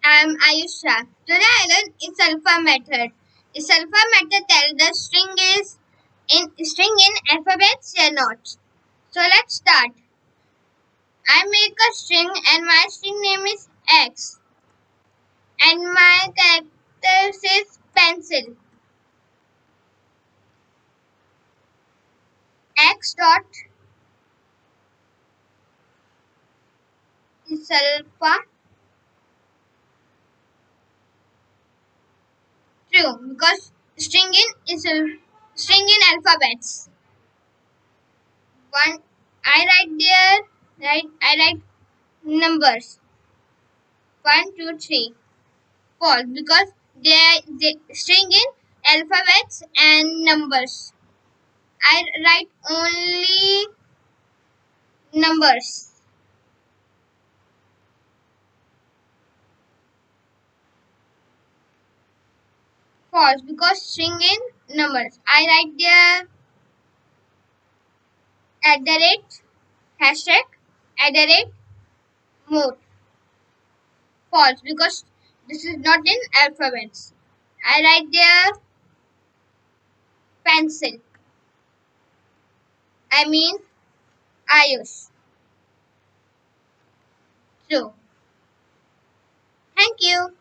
I'm Ayusha. Today I learned isalpha method. Isalpha method tells the string in alphabets or not. So let's start. I make a string and my string name is X and my character is pencil. X dot isalpha true because string in alphabets. One I write there I write numbers 1, 2, 3. False because they string in alphabets and numbers. I write only numbers. False because string in numbers. I write there at the rate hashtag at the rate more. False because this is not in alphabets. I write there pencil. I mean Ayush. True. Thank you.